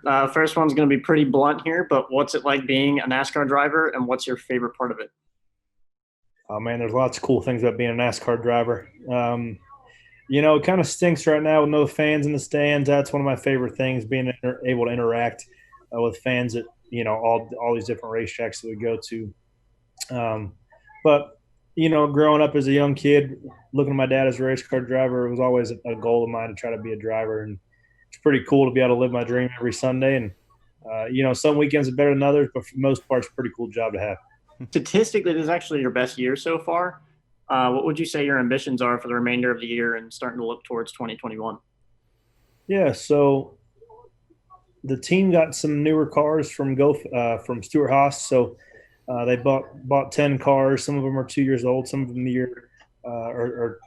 First one's going to be pretty blunt here, but what's it like being a NASCAR driver, and what's your favorite part of it? Oh man, there's lots of cool things about being a NASCAR driver. It kind of stinks right now with no fans in the stands. That's one of my favorite things, being able to interact with fans at all these different racetracks that we go to. Um, but growing up as a young kid, looking at my dad as a race car driver, it was always a goal of mine to try to be a driver, and it's pretty cool to be able to live my dream every Sunday. And some weekends are better than others, but for the most part, it's a pretty cool job to have. Statistically, this is actually your best year so far. What would you say your ambitions are for the remainder of the year and starting to look towards 2021? Yeah, so the team got some newer cars from Stuart Haas. So they bought 10 cars. Some of them are 2 years old. Some of them or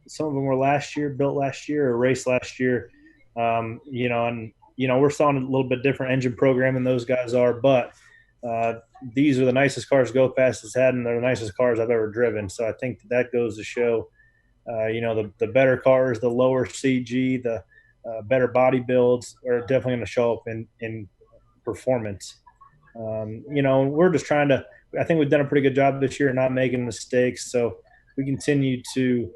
some of them were built last year, or raced last year. And we're still on a little bit different engine program than those guys are, but uh, these are the nicest cars Go Fast has had, and they're the nicest cars I've ever driven. So I think that goes to show, the better cars, the lower CG, the better body builds are definitely going to show up in performance. We're just trying to. I think we've done a pretty good job this year, not making mistakes. So we continue to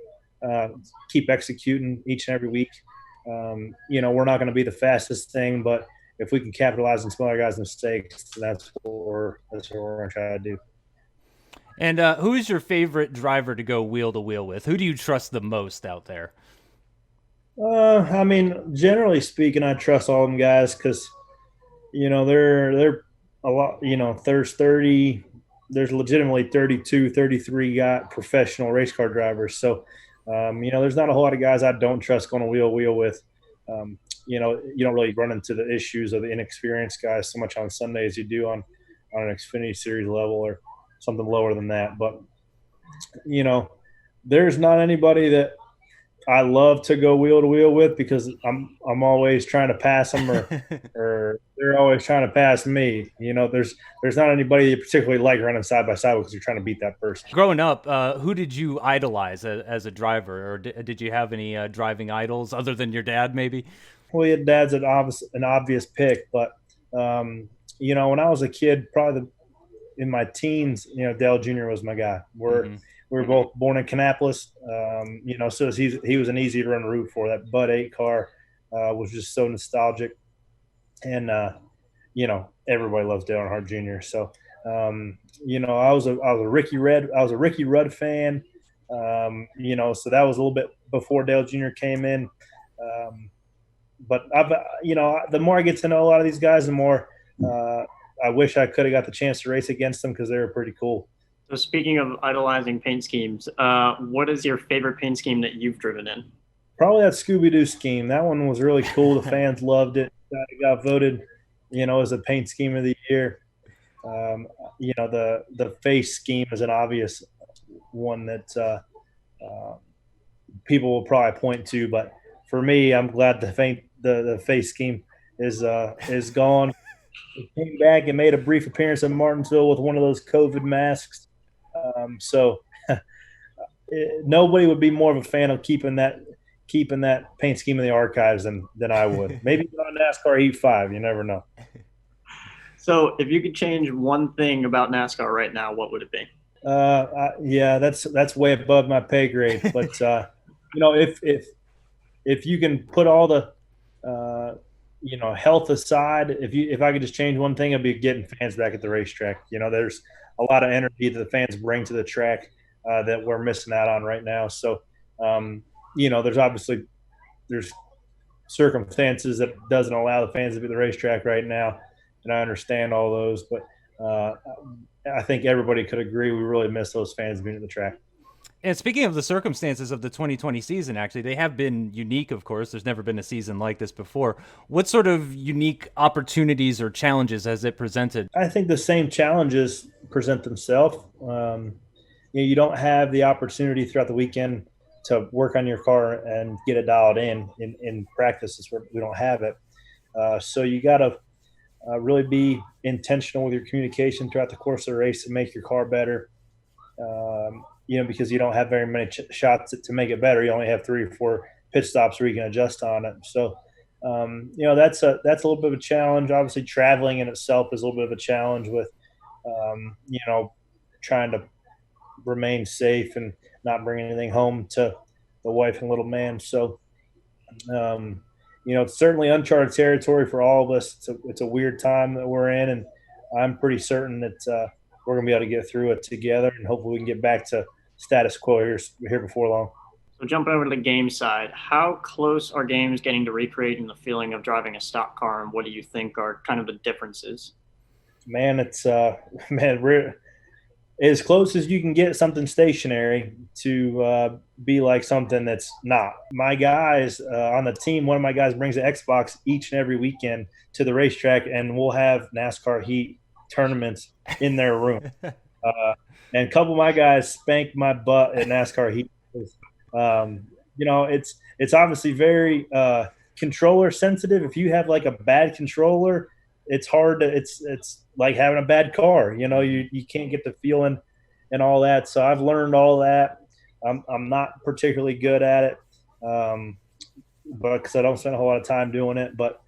uh, keep executing each and every week. We're not going to be the fastest thing, but if we can capitalize on some other guys' mistakes, that's what we're going to try to do. And who is your favorite driver to go wheel to wheel with? Who do you trust the most out there? I mean, generally speaking, I trust all them guys because they're a lot. There's legitimately 32, 33 guy professional race car drivers. So there's not a whole lot of guys I don't trust going to wheel with. You don't really run into the issues of the inexperienced guys so much on Sunday as you do on an Xfinity Series level or something lower than that. But you know, there's not anybody that I love to go wheel to wheel with because I'm always trying to pass them, or they're always trying to pass me. There's not anybody you particularly like running side by side because you're trying to beat that person. Growing up, who did you idolize as a driver, or did you have any driving idols other than your dad, maybe? Well, your dad's an obvious pick, but when I was a kid, probably in my teens, Dale Jr. was my guy. Hmm. We were both born in Kannapolis, so he was an easy to run route for. That Bud 8 car was just so nostalgic, and everybody loves Dale Earnhardt Jr. So I was a Ricky Rudd fan. So that was a little bit before Dale Jr. came in. Um, but the more I get to know a lot of these guys, the more I wish I could have got the chance to race against them because they were pretty cool. So, speaking of idolizing paint schemes, what is your favorite paint scheme that you've driven in? Probably that Scooby Doo scheme. That one was really cool. The fans loved it. It got voted, as a paint scheme of the year. The face scheme is an obvious one that uh, people will probably point to, but for me, I'm glad the face scheme is gone. He came back and made a brief appearance in Martinsville with one of those COVID masks. So nobody would be more of a fan of keeping that paint scheme in the archives than I would. Maybe on NASCAR Heat 5. You never know. So, if you could change one thing about NASCAR right now, what would it be? Yeah, that's way above my pay grade. But if you can put all the health aside, if I could just change one thing, it'd be getting fans back at the racetrack. There's a lot of energy that the fans bring to the track that we're missing out on right now. So there's circumstances that doesn't allow the fans to be at the racetrack right now, and I understand all those, but uh, I think everybody could agree we really miss those fans being at the track. And speaking of the circumstances of the 2020 season, actually, they have been unique, of course. There's never been a season like this before. What sort of unique opportunities or challenges has it presented? I think the same challenges present themselves. You don't have the opportunity throughout the weekend to work on your car and get it dialed in practices where we don't have it. So you got to really be intentional with your communication throughout the course of the race to make your car better. Because you don't have very many shots to make it better. You only have 3 or 4 pit stops where you can adjust on it. So That's a little bit of a challenge. Obviously, traveling in itself is a little bit of a challenge with you know trying to remain safe and not bring anything home to the wife and little man. So um, it's certainly uncharted territory for all of us. It's a weird time that we're in, and I'm pretty certain that we're going to be able to get through it together, and hopefully we can get back to status quo here before long. So jump over to the game side. How close are games getting to recreating the feeling of driving a stock car, and what do you think are kind of the differences? Man, it's man, we're as close as you can get something stationary to be like something that's not. My guys on the team, one of my guys brings an Xbox each and every weekend to the racetrack, and we'll have NASCAR Heat tournaments in their room. Uh, and a couple of my guys spanked my butt at NASCAR Heat. It's obviously very controller sensitive. If you have like a bad controller, it's hard to it's like having a bad car. You can't get the feeling and all that. So I've learned all that. I'm not particularly good at it, but because I don't spend a whole lot of time doing it. But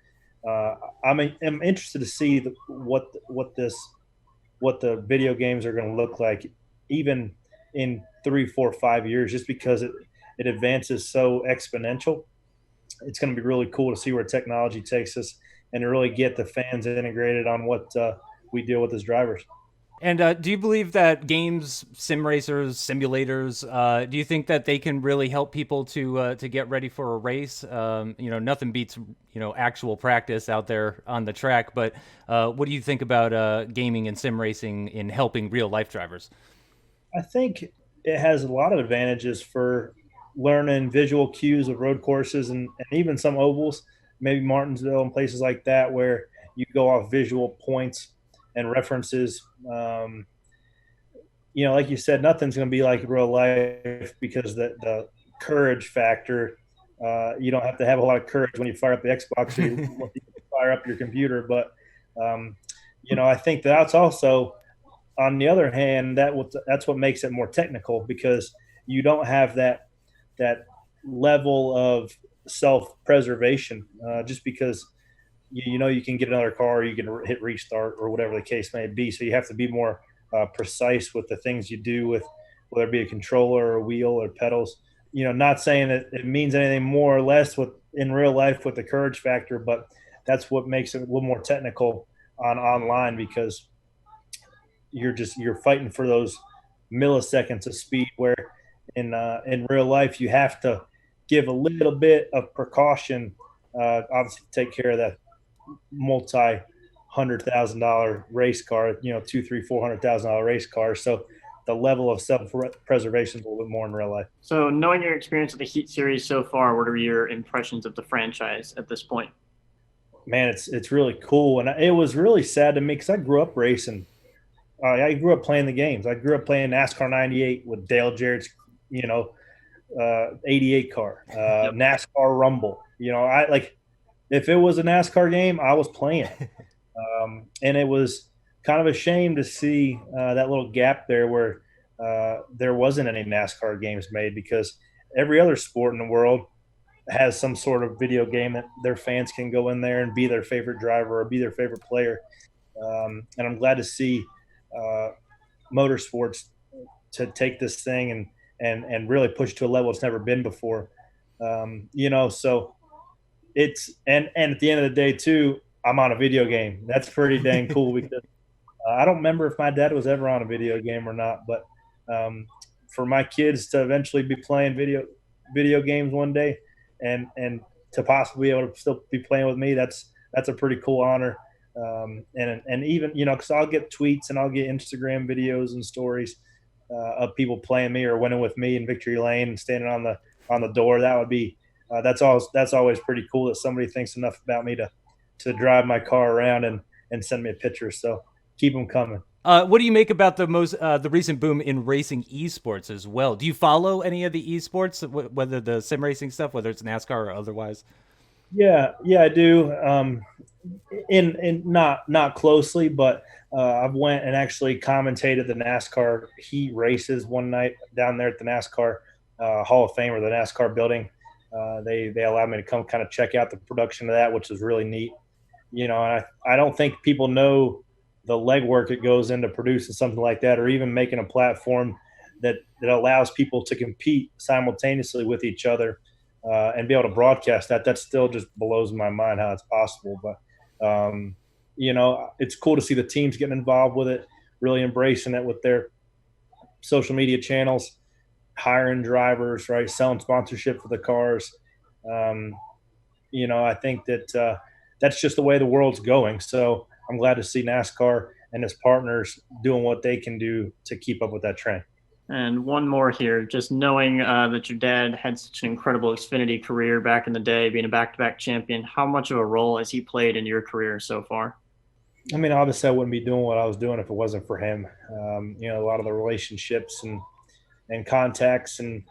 I'm interested to see what the video games are going to look like, even in 3, 4, 5 years, just because it advances so exponential. It's going to be really cool to see where technology takes us and to really get the fans integrated on what we deal with as drivers. And do you believe that games, sim racers, simulators, do you think that they can really help people to get ready for a race? Nothing beats actual practice out there on the track. But what do you think about gaming and sim racing in helping real life drivers? I think it has a lot of advantages for learning visual cues of road courses and even some ovals, maybe Martinsville and places like that, where you go off visual points and references. Like you said, nothing's going to be like real life because the courage factor. You don't have to have a lot of courage when you fire up the Xbox or you fire up your computer. But I think that's also, on the other hand, that's what makes it more technical, because you don't have that level of self-preservation, just because you can get another car, you can hit restart or whatever the case may be. So you have to be more precise with the things you do, with whether it be a controller or a wheel or pedals. Not saying that it means anything more or less with in real life with the courage factor, but that's what makes it a little more technical online, because you're fighting for those milliseconds of speed, where in real life you have to give a little bit of precaution, obviously to take care of that multi-$100,000 race car, two, three, $400,000 race car. So the level of self-preservation is a little bit more in real life. So knowing your experience with the Heat series so far, what are your impressions of the franchise at this point? Man, it's really cool, and it was really sad to me because I grew up racing. I grew up playing the games. I grew up playing NASCAR '98 with Dale Jarrett's, 88 car, Yep. NASCAR Rumble. I like, if it was a NASCAR game, I was playing. And it was kind of a shame to see that little gap there where there wasn't any NASCAR games made, because every other sport in the world has some sort of video game that their fans can go in there and be their favorite driver or be their favorite player. And I'm glad to see motorsports to take this thing and really push to a level it's never been before. So and at the end of the day too, I'm on a video game. That's pretty dang cool, because I don't remember if my dad was ever on a video game or not, but for my kids to eventually be playing video games one day, and to possibly be able to still be playing with me, that's a pretty cool honor. And even because I'll get tweets and I'll get Instagram videos and stories of people playing me or winning with me in victory lane and standing on the door. That would be that's always pretty cool that somebody thinks enough about me to drive my car around and send me a picture. So keep them coming. What do you make about the recent boom in racing esports as well? Do you follow any of the esports, whether the sim racing stuff, whether it's NASCAR or otherwise? Yeah, I do. In not closely, but I went and actually commentated the NASCAR heat races one night down there at the NASCAR Hall of Fame, or the NASCAR building. They allowed me to come kind of check out the production of that, which was really neat. And I don't think people know the legwork it goes into producing something like that, or even making a platform that allows people to compete simultaneously with each other and be able to broadcast that. That still just blows my mind how it's possible. But it's cool to see the teams getting involved with it, really embracing it with their social media channels, hiring drivers, right, selling sponsorship for the cars. I think that that's just the way the world's going. So I'm glad to see NASCAR and its partners doing what they can do to keep up with that trend. And one more here, just knowing that your dad had such an incredible Xfinity career back in the day, being a back-to-back champion, how much of a role has he played in your career so far? I mean, obviously, I wouldn't be doing what I was doing if it wasn't for him. A lot of the relationships and contacts, and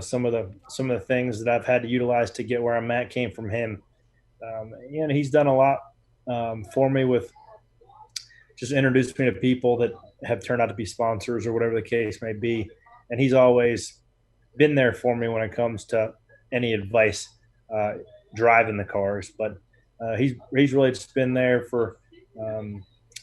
some of the things that I've had to utilize to get where I'm at came from him. He's done a lot for me with just introduced me to people that have turned out to be sponsors or whatever the case may be. And he's always been there for me when it comes to any advice driving the cars. But he's really just been there for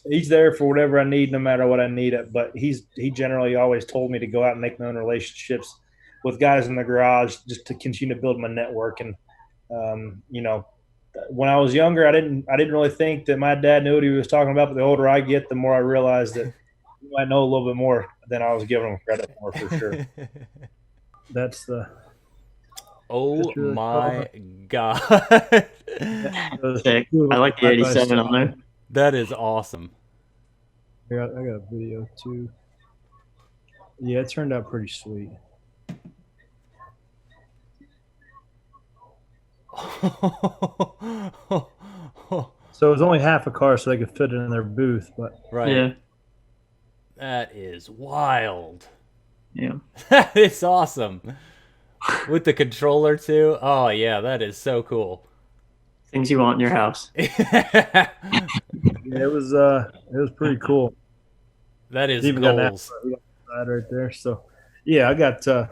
he's there for whatever I need, no matter what I need it. But he generally always told me to go out and make my own relationships with guys in the garage just to continue to build my network. And when I was younger, I didn't really think that my dad knew what he was talking about. But the older I get, the more I realize that he might know a little bit more than I was giving him credit for sure. That's the. Oh really my God! Sick. I like the 87 on there. That is awesome. I got a video too. Yeah, it turned out pretty sweet. So it was only half a car, so they could fit it in their booth. But right, yeah, that is wild. Yeah, That is awesome. With the controller too. Oh yeah, that is so cool. Things you want in your house. Yeah, it was pretty cool. That is even goals. Got right there. So yeah, I got a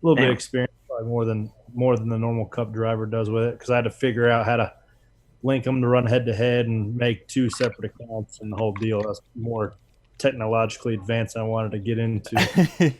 little bit of experience, probably more than the normal Cup driver does with it, because I had to figure out how to link them to run head to head and make two separate accounts and the whole deal. That's more technologically advanced than I wanted to get into.